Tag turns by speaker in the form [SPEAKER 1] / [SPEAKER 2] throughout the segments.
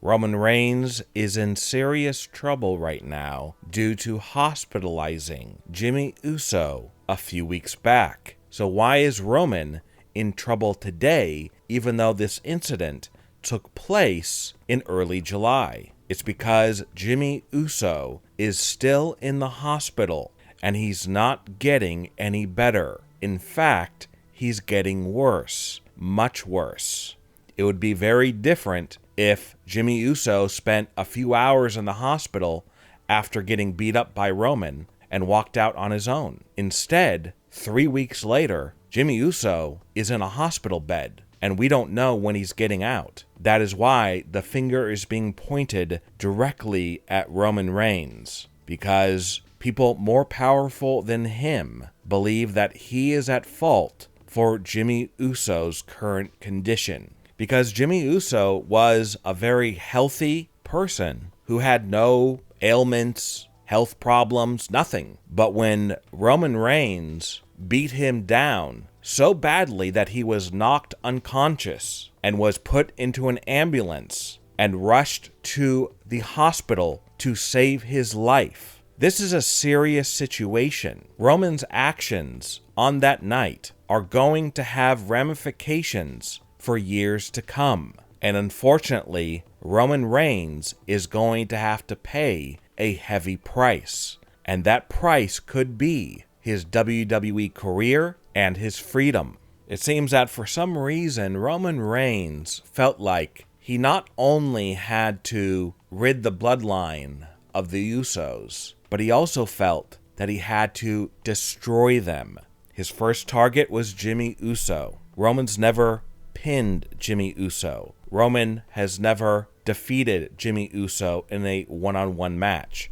[SPEAKER 1] Roman Reigns is in serious trouble right now due to hospitalizing Jimmy Uso a few weeks back. So why is Roman in trouble today, even though this incident took place in early July? It's because Jimmy Uso is still in the hospital and he's not getting any better. In fact, he's getting worse, much worse. It would be very different if Jimmy Uso spent a few hours in the hospital after getting beat up by Roman and walked out on his own. Instead, 3 weeks later, Jimmy Uso is in a hospital bed, and we don't know when he's getting out. That is why the finger is being pointed directly at Roman Reigns, because people more powerful than him believe that he is at fault for Jimmy Uso's current condition. Because Jimmy Uso was a very healthy person who had no ailments, health problems, nothing. But when Roman Reigns beat him down so badly that he was knocked unconscious and was put into an ambulance and rushed to the hospital to save his life, this is a serious situation. Roman's actions on that night are going to have ramifications for years to come. And unfortunately, Roman Reigns is going to have to pay a heavy price. And that price could be his WWE career and his freedom. It seems that for some reason, Roman Reigns felt like he not only had to rid the bloodline of the Usos, but he also felt that he had to destroy them. His first target was Jimmy Uso. Roman's never pinned Jimmy Uso. Roman has never defeated Jimmy Uso in a one-on-one match.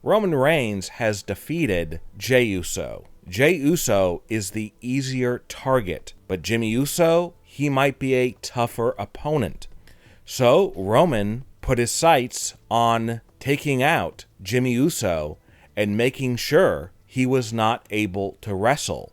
[SPEAKER 1] Roman Reigns has defeated Jey Uso. Jey Uso is the easier target, but Jimmy Uso, he might be a tougher opponent. So Roman put his sights on taking out Jimmy Uso and making sure he was not able to wrestle.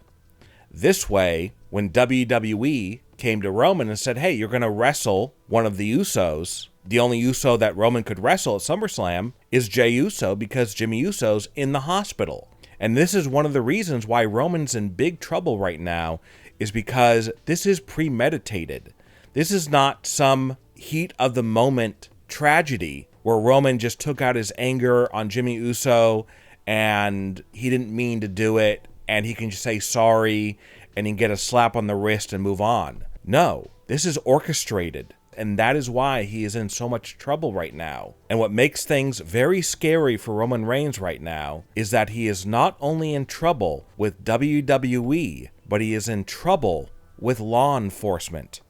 [SPEAKER 1] This way, when WWE came to Roman and said, hey, you're going to wrestle one of the Usos, the only Uso that Roman could wrestle at SummerSlam is Jey Uso because Jimmy Uso's in the hospital. And this is one of the reasons why Roman's in big trouble right now, is because this is premeditated. This is not some heat of the moment tragedy where Roman just took out his anger on Jimmy Uso and he didn't mean to do it and he can just say sorry and he can get a slap on the wrist and move on. No, this is orchestrated, and that is why he is in so much trouble right now. And what makes things very scary for Roman Reigns right now is that he is not only in trouble with WWE, but he is in trouble with law enforcement.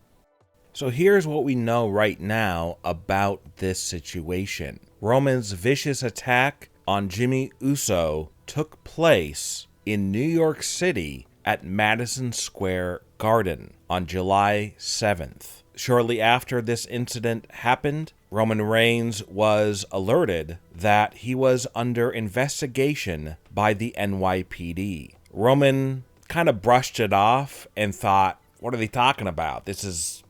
[SPEAKER 1] So here's what we know right now about this situation. Roman's vicious attack on Jimmy Uso took place in New York City at Madison Square Garden on July 7th. Shortly after this incident happened, Roman Reigns was alerted that he was under investigation by the NYPD. Roman kind of brushed it off and thought, what are they talking about? This is,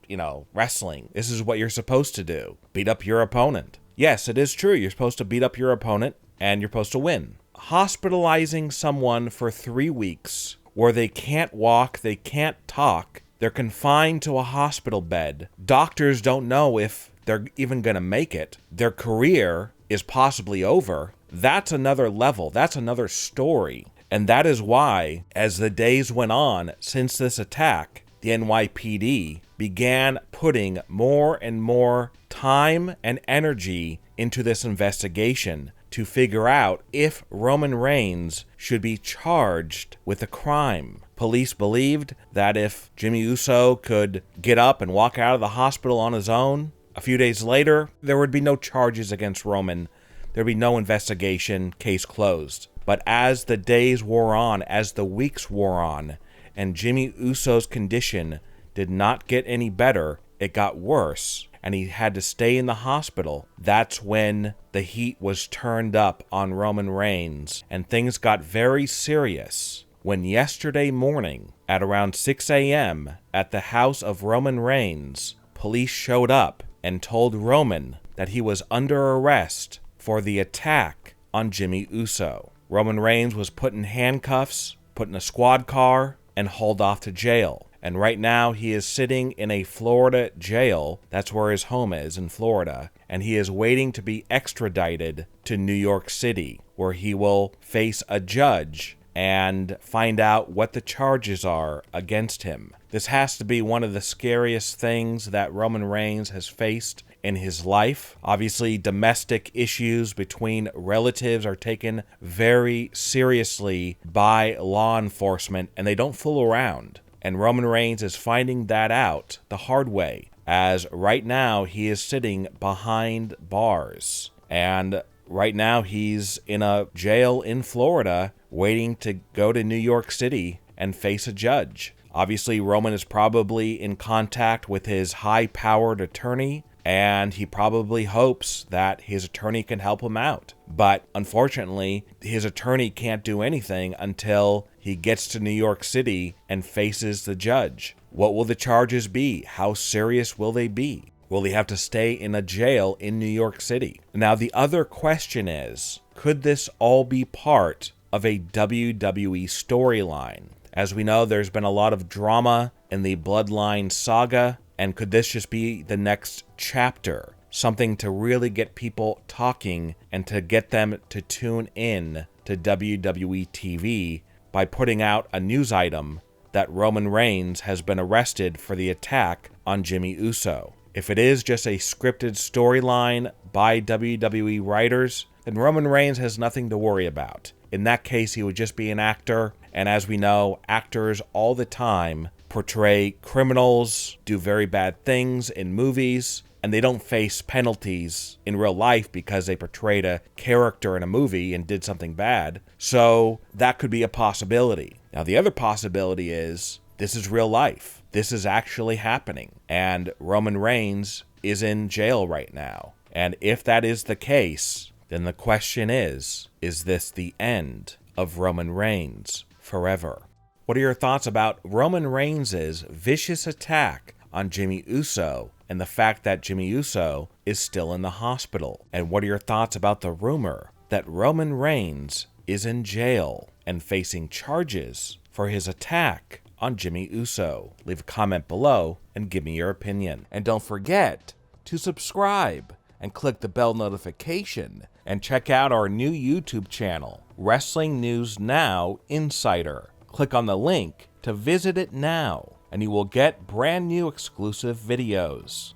[SPEAKER 1] wrestling. This is what you're supposed to do. Beat up your opponent. Yes, it is true. You're supposed to beat up your opponent and you're supposed to win. Hospitalizing someone for 3 weeks where they can't walk, they can't talk, they're confined to a hospital bed. Doctors don't know if they're even going to make it. Their career is possibly over. That's another level. That's another story. And that is why, as the days went on since this attack, the NYPD began putting more and more time and energy into this investigation to figure out if Roman Reigns should be charged with a crime. Police believed that if Jimmy Uso could get up and walk out of the hospital on his own, a few days later, there would be no charges against Roman. There'd be no investigation, case closed. But as the days wore on, as the weeks wore on, and Jimmy Uso's condition did not get any better, it got worse, and he had to stay in the hospital. That's when the heat was turned up on Roman Reigns, and things got very serious when yesterday morning at around 6 a.m. at the house of Roman Reigns, police showed up and told Roman that he was under arrest for the attack on Jimmy Uso. Roman Reigns was put in handcuffs, put in a squad car, and hauled off to jail. And right now he is sitting in a Florida jail. That's where his home is, in Florida. And he is waiting to be extradited to New York City, where he will face a judge and find out what the charges are against him. This has to be one of the scariest things that Roman Reigns has faced in his life. Obviously, domestic issues between relatives are taken very seriously by law enforcement, and they don't fool around. And Roman Reigns is finding that out the hard way, as right now he is sitting behind bars. And right now he's in a jail in Florida waiting to go to New York City and face a judge. Obviously, Roman is probably in contact with his high-powered attorney, and he probably hopes that his attorney can help him out. But unfortunately, his attorney can't do anything until he gets to New York City and faces the judge. What will the charges be? How serious will they be? Will he have to stay in a jail in New York City? Now, the other question is, could this all be part of a WWE storyline? As we know, there's been a lot of drama in the Bloodline saga, and could this just be the next chapter? Something to really get people talking and to get them to tune in to WWE TV by putting out a news item that Roman Reigns has been arrested for the attack on Jimmy Uso. If it is just a scripted storyline by WWE writers, then Roman Reigns has nothing to worry about. In that case, he would just be an actor, and as we know, actors all the time portray criminals, do very bad things in movies, and they don't face penalties in real life because they portrayed a character in a movie and did something bad. So that could be a possibility. Now, the other possibility is this is real life. This is actually happening, and Roman Reigns is in jail right now. And if that is the case, then the question is this the end of Roman Reigns forever? What are your thoughts about Roman Reigns' vicious attack on Jimmy Uso and the fact that Jimmy Uso is still in the hospital? And what are your thoughts about the rumor that Roman Reigns is in jail and facing charges for his attack on Jimmy Uso? Leave a comment below and give me your opinion. And don't forget to subscribe and click the bell notification and check out our new YouTube channel, Wrestling News Now Insider. Click on the link to visit it now, and you will get brand new exclusive videos.